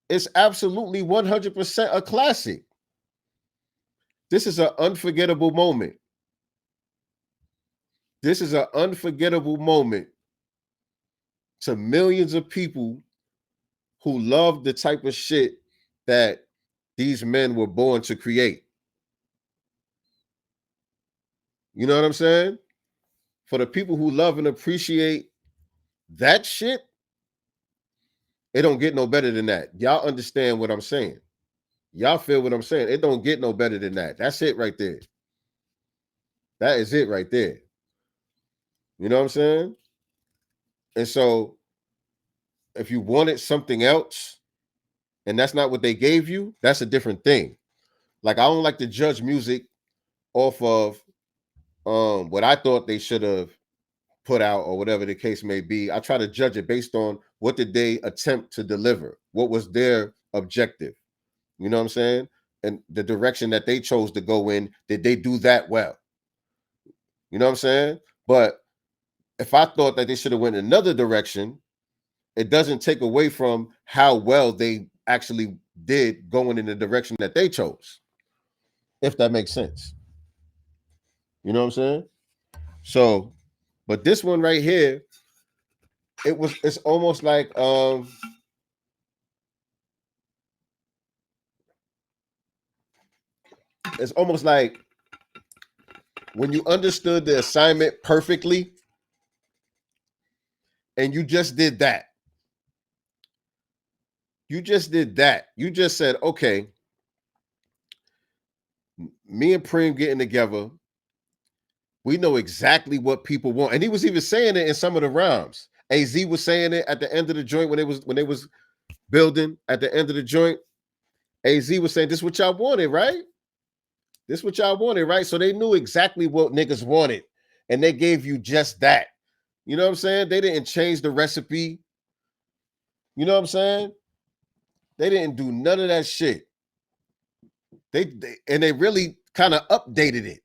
it's absolutely 100% a classic. This is an unforgettable moment. This is an unforgettable moment to millions of people who love the type of shit that these men were born to create. You know what I'm saying? For the people who love and appreciate that shit, it don't get no better than that. Y'all understand what I'm saying? Y'all feel what I'm saying? It don't get no better than that. That's it right there. That is it right there. You know what I'm saying? And so if you wanted something else and that's not what they gave you, that's a different thing. Like, I don't like to judge music off of what I thought they should have put out or whatever the case may be. I try to judge it based on what did they attempt to deliver? What was their objective? You know what I'm saying? And the direction that they chose to go in, did they do that well? You know what I'm saying? But if I thought that they should have went another direction, it doesn't take away from how well they actually did going in the direction that they chose. If that makes sense. You know what I'm saying? So, but this one right here, it's almost like it's almost like when you understood the assignment perfectly and you just did that. You just did that. You just said, okay, me and Preem getting together, we know exactly what people want. And he was even saying it in some of the rhymes. AZ was saying it at the end of the joint when they was building at the end of the joint. AZ was saying, this is what y'all wanted, right? This is what y'all wanted, right? So they knew exactly what niggas wanted. And they gave you just that. You know what I'm saying? They didn't change the recipe. You know what I'm saying? They didn't do none of that shit. They really kind of updated it.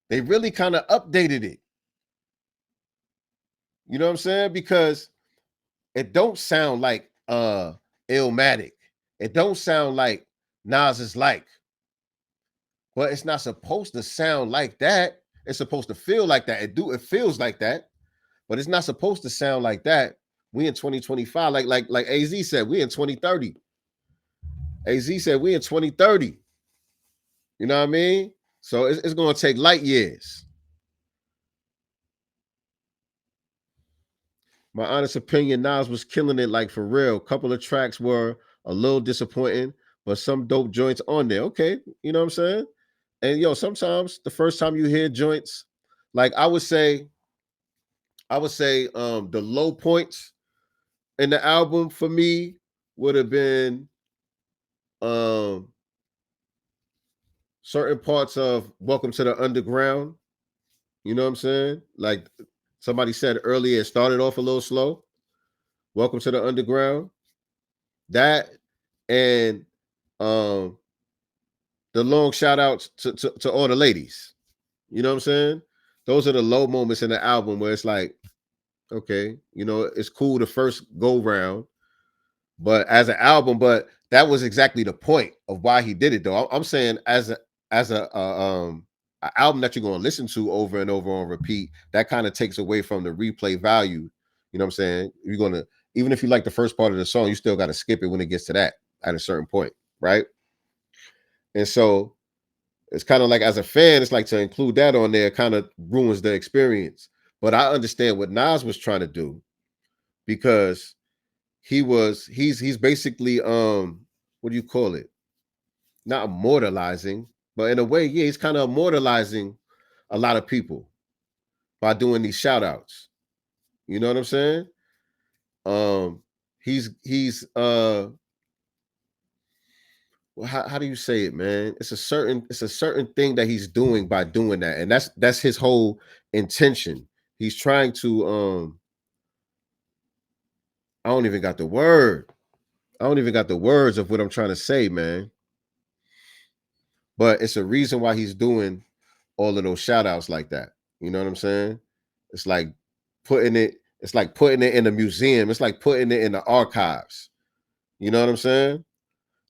They really kind of updated it. You know what I'm saying? Because it don't sound like Illmatic. It don't sound like Nas is like. But it's not supposed to sound like that. It's supposed to feel like that. It feels like that, but it's not supposed to sound like that. We in 2025, like AZ said, we in 2030. AZ said we in 2030. You know what I mean? So it's going to take light years. My honest opinion, Nas was killing it, like, for real. A couple of tracks were a little disappointing, but some dope joints on there. Okay, you know what I'm saying? And sometimes the first time you hear joints, like I would say the low points in the album for me would have been certain parts of Welcome to the Underground. You know what I'm saying? Like somebody said earlier, it started off a little slow. Welcome to the Underground. That and the long shout outs to all the ladies. You know what I'm saying? Those are the low moments in the album where it's like, okay, it's cool the first go round, but as an album, but that was exactly the point of why he did it, though. I'm saying as a album that you're going to listen to over and over on repeat, that kind of takes away from the replay value. You know what I'm saying? You're gonna, even if you like the first part of the song, you still got to skip it when it gets to that at a certain point, right? And so it's kind of like, as a fan, it's like to include that on there kind of ruins the experience. But I understand what Nas was trying to do, because he's basically what do you call it? Not immortalizing, but in a way, yeah, he's kind of immortalizing a lot of people by doing these shout outs. You know what I'm saying? Um, he's well, how do you say it, man? It's a certain thing that he's doing by doing that, and that's his whole intention. He's trying to I don't even got the word. I don't even got the words of what I'm trying to say, man. But it's a reason why he's doing all of those shout outs like that. You know what I'm saying? It's like it's like putting it in a museum. It's like putting it in the archives. You know what I'm saying?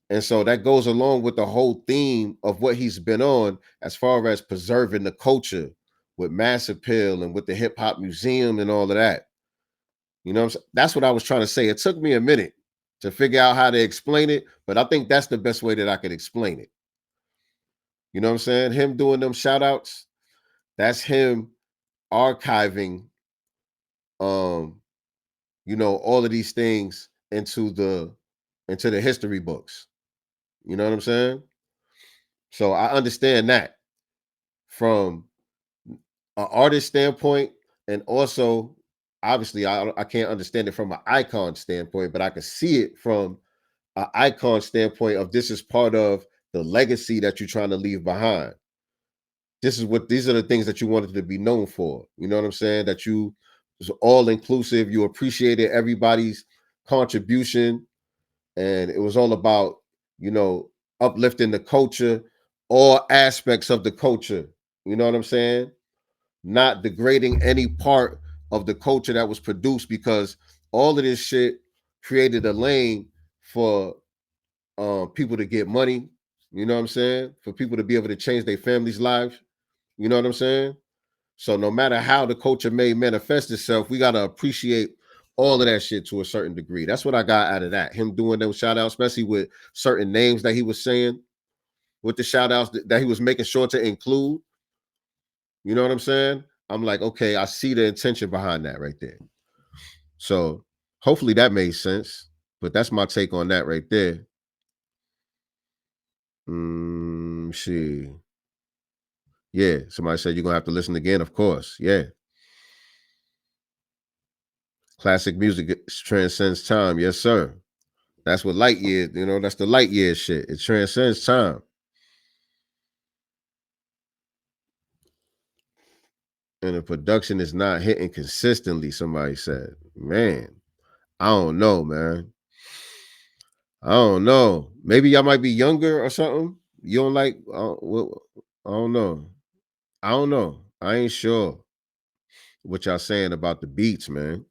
And so that goes along with the whole theme of what he's been on as far as preserving the culture with Mass Appeal and with the Hip Hop Museum and all of that. You know what I'm saying? That's what I was trying to say. It took me a minute to figure out how to explain it, but I think that's the best way that I could explain it. You know what I'm saying? Him doing them shout outs, that's him archiving um all of these things into the history books. You know what I'm saying? So I understand that from an artist standpoint, and also obviously I can't understand it from an icon standpoint, but I can see it from an icon standpoint of this is part of the legacy that you're trying to leave behind. These are the things that you wanted to be known for. You know what I'm saying? That you was all inclusive. You appreciated everybody's contribution, and it was all about uplifting the culture, all aspects of the culture. You know what I'm saying? Not degrading any part of the culture that was produced, because all of this shit created a lane for people to get money. You know what I'm saying? For people to be able to change their families' lives. You know what I'm saying? So no matter how the culture may manifest itself, we gotta appreciate all of that shit to a certain degree. That's what I got out of that. Him doing those shout outs, especially with certain names that he was saying, with the shout outs that he was making sure to include. You know what I'm saying? I'm like, okay, I see the intention behind that right there. So hopefully that made sense. But that's my take on that right there. See. Yeah, somebody said you're gonna have to listen again, of course. Yeah. Classic music transcends time. Yes, sir. That's what light year, that's the light year shit. It transcends time. And the production is not hitting consistently, somebody said. Man, I don't know, man. I don't know. Maybe y'all might be younger or something. You don't like, I don't know. I don't know. I ain't sure what y'all saying about the beats, man.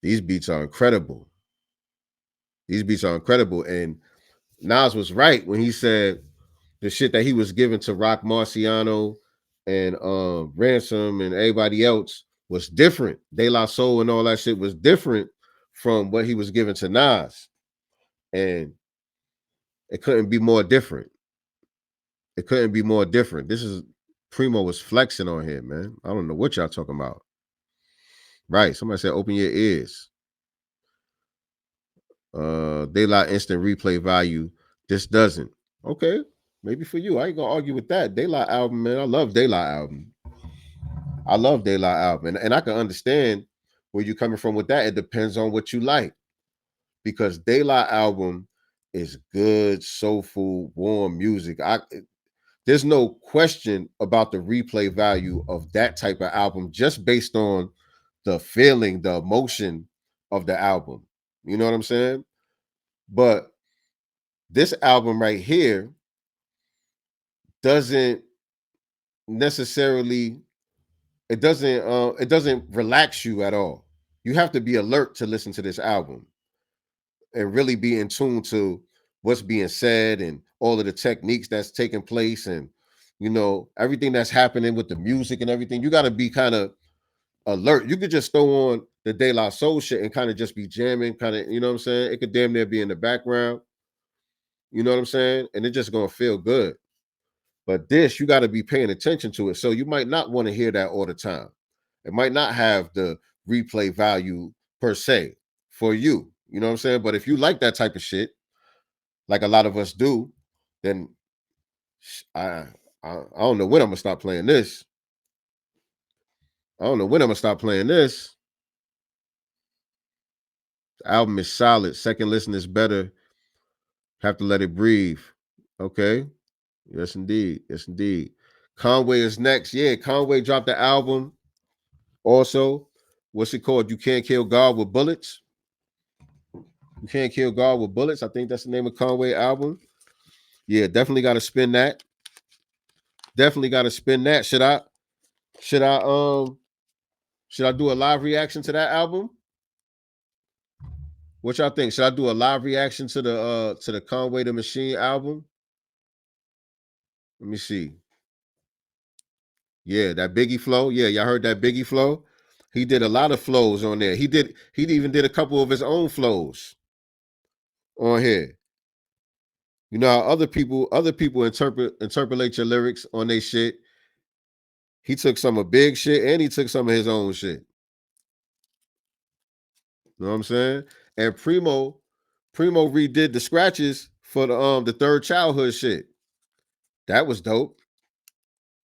These beats are incredible. These beats are incredible. And Nas was right when he said the shit that he was giving to Rock Marciano and Ransom and everybody else was different. De La Soul and all that shit was different from what he was giving to Nas. And it couldn't be more different. It couldn't be more different. This is Primo was flexing on here, man. I don't know what y'all talking about. Right. Somebody said open your ears. De La instant replay value. This doesn't. Okay. Maybe for you. I ain't gonna argue with that. De La album, man. I love De La album. I love De La album. And I can understand where you're coming from with that. It depends on what you like. Because De La album is good, soulful, warm music. There's no question about the replay value of that type of album just based on the feeling, the emotion of the album. You know what I'm saying? But this album right here doesn't necessarily it doesn't relax you at all. You have to be alert to listen to this album and really be in tune to what's being said and all of the techniques that's taking place, and everything that's happening with the music and everything. You got to be kind of alert. You could just throw on the De La Soul shit and kind of just be jamming, kind of, you know what I'm saying? It could damn near be in the background. You know what I'm saying? And it's just gonna feel good. But this, you got to be paying attention to it. So you might not want to hear that all the time. It might not have the replay value per se for you. You know what I'm saying? But if you like that type of shit, like a lot of us do, then I don't know when I'm gonna stop playing this. I don't know when I'm gonna stop playing this. The album is solid. Second listen is better. Have to let it breathe. Okay. Yes, indeed. Yes, indeed. Conway is next. Yeah, Conway dropped the album. Also, what's it called? You Can't Kill God with Bullets. You Can't Kill God with Bullets. I think that's the name of Conway album. Yeah, definitely got to spin that. Definitely got to spin that. Should I do a live reaction to that album? What y'all think? Should I do a live reaction to the Conway the Machine album? Let me see. Yeah, that Biggie flow. Yeah, y'all heard that Biggie flow? He did a lot of flows on there. He even did a couple of his own flows on here. You know how other people interpolate your lyrics on their shit. He took some of big shit and he took some of his own shit. You know what I'm saying? And Primo redid the scratches for the Third Childhood shit. That was dope.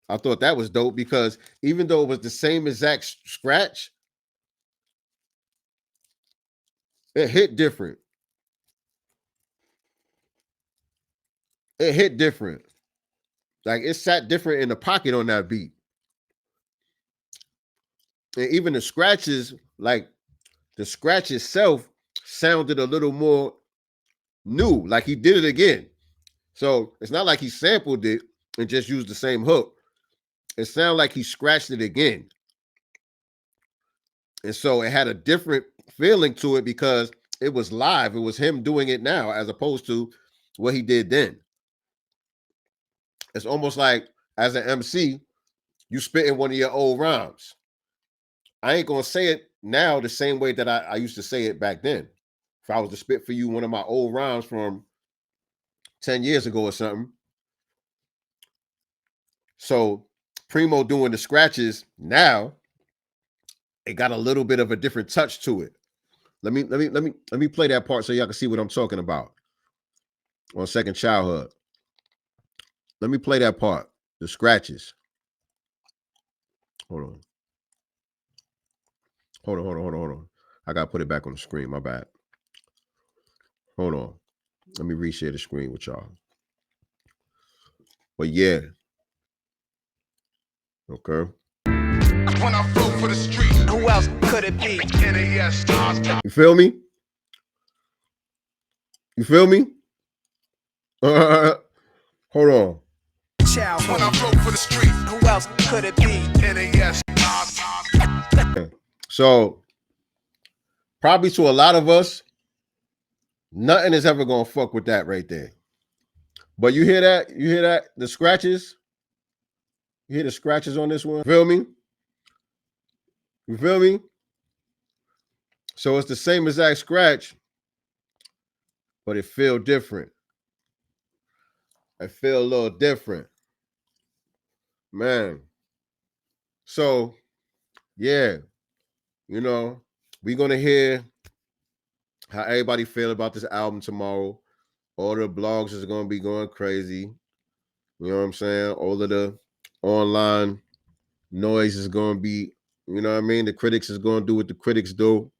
I thought that was dope because even though it was the same exact scratch, it hit different. It hit different. Like it sat different in the pocket on that beat. And even the scratches, like the scratch itself sounded a little more new, like he did it again. So it's not like he sampled it and just used the same hook. It sounded like he scratched it again. And so it had a different feeling to it because it was live. It was him doing it now as opposed to what he did then. It's almost like as an MC, you spitting one of your old rhymes. I ain't gonna say it now the same way that I used to say it back then. If I was to spit for you one of my old rhymes from 10 years ago or something. So Primo doing the scratches now, it got a little bit of a different touch to it. Let me play that part so y'all can see what I'm talking about on Second Childhood. Let me play that part, the scratches. Hold on. I gotta put it back on the screen. My bad. Hold on. Let me reshare the screen with y'all. But yeah. Okay. When I flow for the street, who else could it be? NAS. You feel me? You feel me? Hold on. Child, when I flow for the street, who else could it be? NAS. So probably to a lot of us, nothing is ever gonna fuck with that right there. But you hear that? You hear that? The scratches? You hear the scratches on this one? Feel me? You feel me? So it's the same exact scratch, but it feel different. I feel a little different. Man. So, yeah. You know, we're going to hear how everybody feel about this album tomorrow. All the blogs is going to be going crazy. You know what I'm saying? All of the online noise is going to be, you know what I mean? The critics is going to do what the critics do.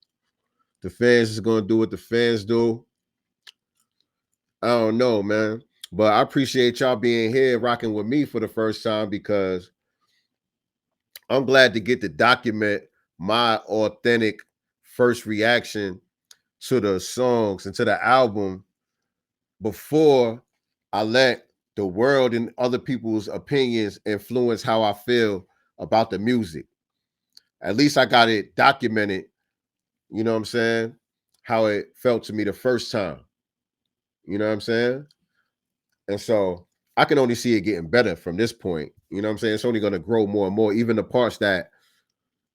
The fans is going to do what the fans do. I don't know, man. But I appreciate y'all being here rocking with me for the first time because I'm glad to get to document my authentic first reaction to the songs and to the album before I let the world and other people's opinions influence how I feel about the music. At least I got it documented, you know what I'm saying? How it felt to me the first time. You know what I'm saying? And so I can only see it getting better from this point. You know what I'm saying? It's only going to grow more and more. Even the parts that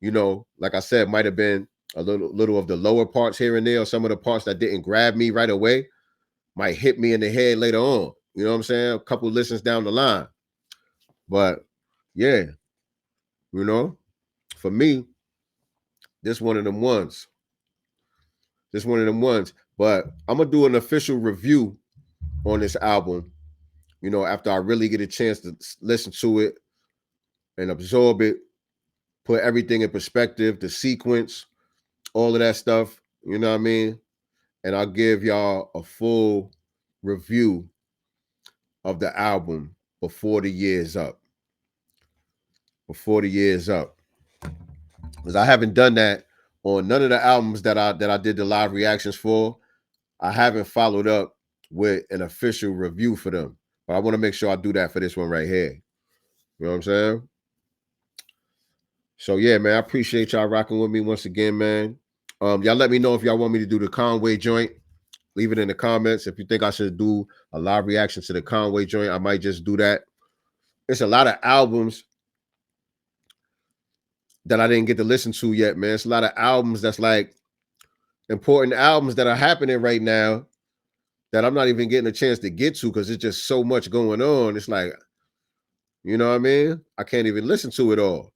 you know, like I said, might have been a little of the lower parts here and there, or some of the parts that didn't grab me right away might hit me in the head later on. You know what I'm saying? A couple listens down the line. But yeah, you know, for me, this one of them ones. This one of them ones. But I'm gonna do an official review on this album, you know, after I really get a chance to listen to it and absorb it, put everything in perspective, the sequence, all of that stuff, you know what I mean? And I'll give y'all a full review of the album before the year's up. Before the year's up. Because I haven't done that on none of the albums that I did the live reactions for. I haven't followed up with an official review for them. But I want to make sure I do that for this one right here. You know what I'm saying? So yeah, man, I appreciate y'all rocking with me once again, man. Y'all let me know if y'all want me to do the Conway joint. Leave it in the comments. If you think I should do a live reaction to the Conway joint, I might just do that. It's a lot of albums that I didn't get to listen to yet, man. It's a lot of albums that's like important albums that are happening right now that I'm not even getting a chance to get to because it's just so much going on. It's like, you know what I mean? I can't even listen to it all.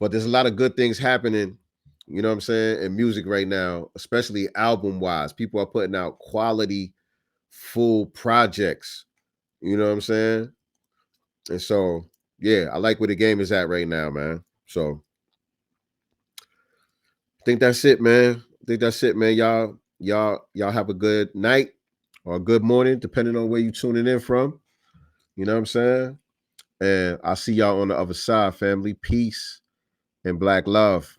But there's a lot of good things happening, you know what I'm saying, in music right now, especially album-wise. People are putting out quality, full projects. You know what I'm saying? And so, yeah, I like where the game is at right now, man. So, I think that's it, man. Y'all have a good night or a good morning, depending on where you're tuning in from. You know what I'm saying? And I'll see y'all on the other side, family. Peace and black love.